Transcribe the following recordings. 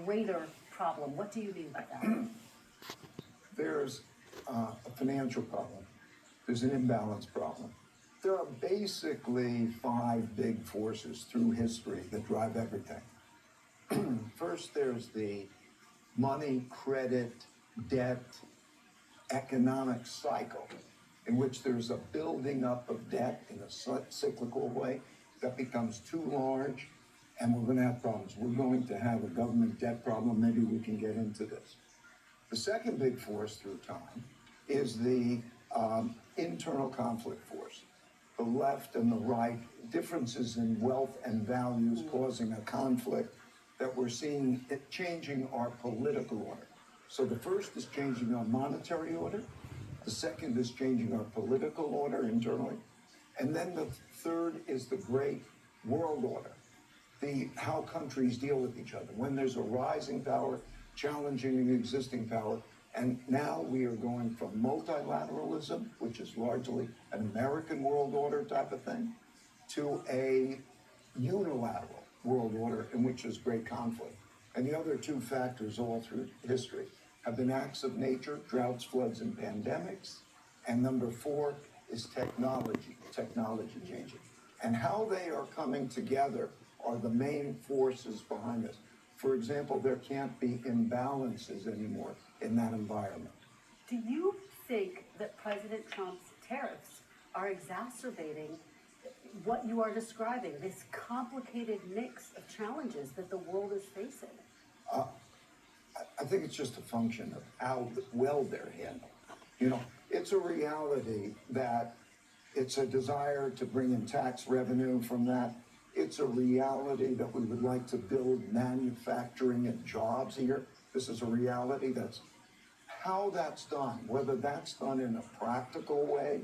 greater problem. What do you mean by that? There's a financial problem. There's an imbalance problem. There are basically five big forces through history that drive everything. First, there's the money, credit, debt, economic cycle, in which there's a building up of debt in a cyclical way that becomes too large, and we're going to have problems. We're going to have a government debt problem. Maybe we can get into this. The second big force through time is the internal conflict force. The left and the right, differences in wealth and values causing a conflict that we're seeing it changing our political order. So the first is changing our monetary order. The second is changing our political order internally. And then the third is the great world order, how countries deal with each other. When there's a rising power challenging an existing power, and now we are going from multilateralism, which is largely an American world order type of thing, to a unilateral world order in which there's great conflict. And the other two factors all through history have been acts of nature, droughts, floods, and pandemics. And number four is technology changing. And how they are coming together are the main forces behind this. For example, there can't be imbalances anymore in that environment. Do you think that President Trump's tariffs are exacerbating what you are describing, this complicated mix of challenges that the world is facing? I think it's just a function of how well they're handled. You know, it's a reality that it's a desire to bring in tax revenue from that. It's a reality that we would like to build manufacturing and jobs here. This is a reality. That's how that's done, whether that's done in a practical way,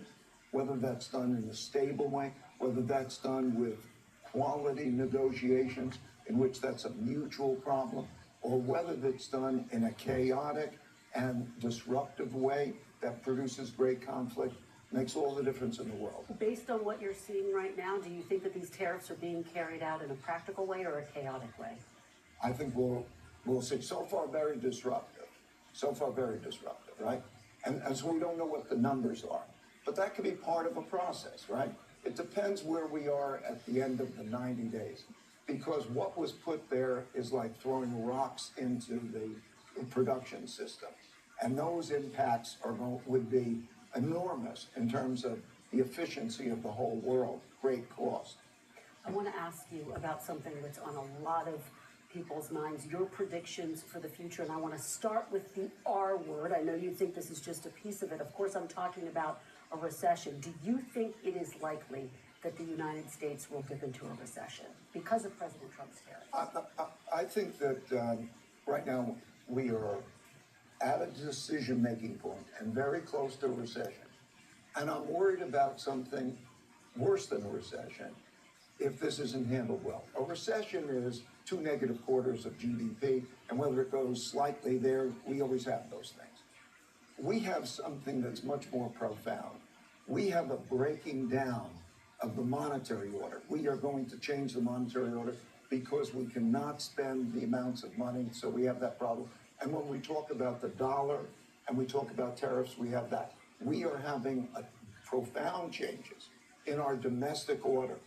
whether that's done in a stable way, whether that's done with quality negotiations in which that's a mutual problem, or whether that's done in a chaotic and disruptive way that produces great conflict, makes all the difference in the world. Based on what you're seeing right now, do you think that these tariffs are being carried out in a practical way or a chaotic way? I think we'll see. So far, very disruptive. Right? And so we don't know what the numbers are. But that could be part of a process, right? It depends where we are at the end of the 90 days. Because what was put there is like throwing rocks into the production system. And those impacts would be enormous in terms of the efficiency of the whole world, great cost. I want to ask you about something that's on a lot of people's minds, your predictions for the future. And I want to start with the R word. I know you think this is just a piece of it. Of course, I'm talking about a recession. Do you think it is likely that the United States will dip into a recession because of President Trump's tariffs? I think that right now we are at a decision-making point and very close to a recession. And I'm worried about something worse than a recession if this isn't handled well. A recession is 2 negative quarters of GDP, and whether it goes slightly there, we always have those things. We have something that's much more profound. We have a breaking down of the monetary order. We are going to change the monetary order because we cannot spend the amounts of money, so we have that problem. And when we talk about the dollar and we talk about tariffs, we have that. We are having profound changes in our domestic order,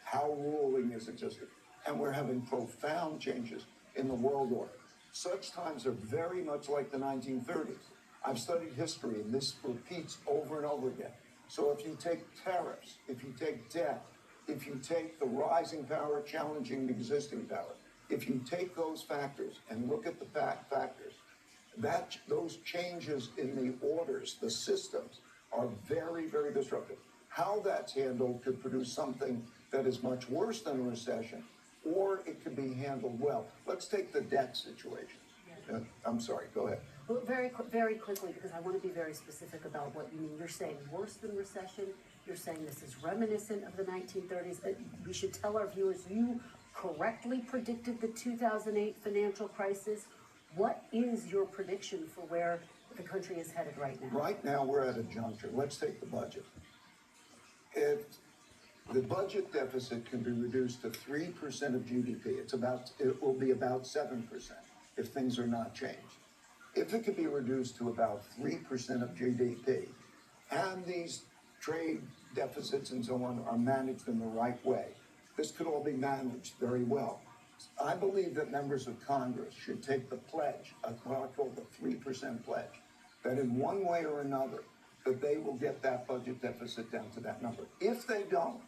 how ruling is existing. And we're having profound changes in the world order. Such times are very much like the 1930s. I've studied history, and this repeats over and over again. So if you take tariffs, if you take debt, if you take the rising power challenging the existing power, if you take those factors and look at the factors, those changes in the orders, the systems, are very, very disruptive. How that's handled could produce something that is much worse than a recession, or it could be handled well. Let's take the debt situation. I'm sorry, go ahead. Well, very quickly, because I want to be very specific about what you mean. You're saying worse than recession. You're saying this is reminiscent of the 1930s. We should tell our viewers you correctly predicted the 2008 financial crisis. What is your prediction for where the country is headed right now? Right now, we're at a juncture. Let's take the budget. If the budget deficit can be reduced to 3% of GDP, it will be about 7%. if things are not changed. If it could be reduced to about 3% of GDP, and these trade deficits and so on are managed in the right way, this could all be managed very well. I believe that members of Congress should take the pledge, what I call the 3% pledge, that in one way or another, that they will get that budget deficit down to that number. If they don't,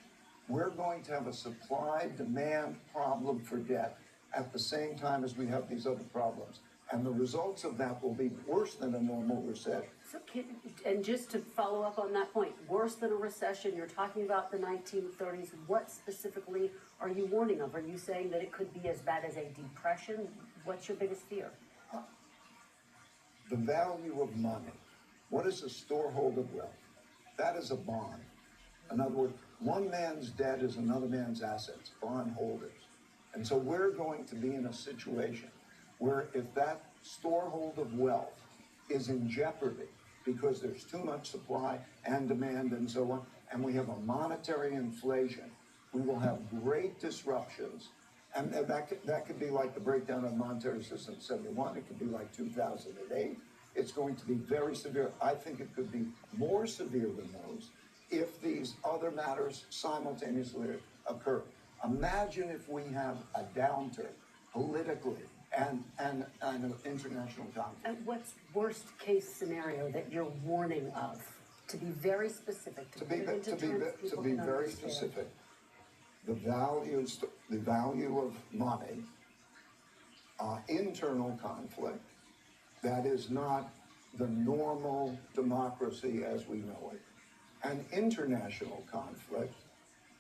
we're going to have a supply-demand problem for debt at the same time as we have these other problems. And the results of that will be worse than a normal recession. So and just to follow up on that point, worse than a recession, you're talking about the 1930s. What specifically are you warning of? Are you saying that it could be as bad as a depression? What's your biggest fear? The value of money. What is a storehold of wealth? That is a bond. In other words, one man's debt is another man's assets, bond holders. And so we're going to be in a situation where if that storehold of wealth is in jeopardy because there's too much supply and demand and so on, and we have a monetary inflation, we will have great disruptions. And that could be like the breakdown of the monetary system in 71. It could be like 2008. It's going to be very severe. I think it could be more severe than those if these other matters simultaneously occur. Imagine if we have a downturn politically and an international conflict. And what's worst case scenario that you're warning of? To be very specific, to put it into terms people can very understand. specific, the value of money, internal conflict, that is not the normal democracy as we know it, and international conflict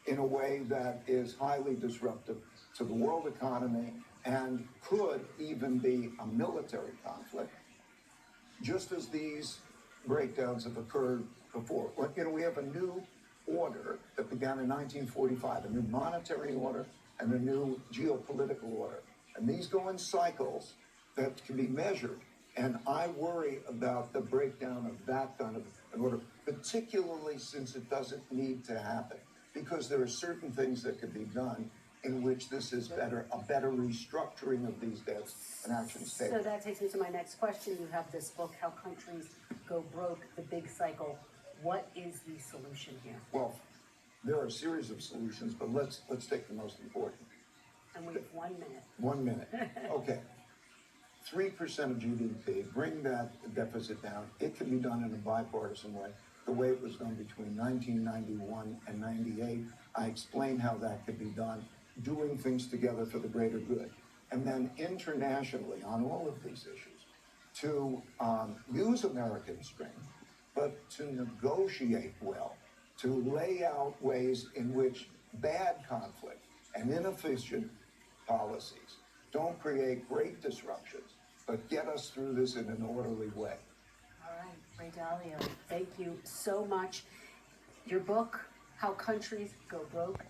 in a way that is highly disruptive to the world economy and could even be a military conflict, just as these breakdowns have occurred before. You know, we have a new order that began in 1945, a new monetary order and a new geopolitical order. And these go in cycles that can be measured. And I worry about the breakdown of that kind of an order, particularly since it doesn't need to happen, because there are certain things that could be done in which this is a better restructuring of these debts and actions taken. So that takes me to my next question. You have this book, How Countries Go Broke, The Big Cycle. What is the solution here? Well, there are a series of solutions, but let's take the most important. And we have 1 minute. 1 minute. Okay. 3% of GDP, bring that deficit down. It can be done in a bipartisan way, it was done between 1991 and 98. I explained how that could be done, doing things together for the greater good. And then internationally, on all of these issues, to use American strength, but to negotiate well, to lay out ways in which bad conflict and inefficient policies don't create great disruptions, but get us through this in an orderly way. All right, Ray Dalio, thank you so much. Your book, How Countries Go Broke,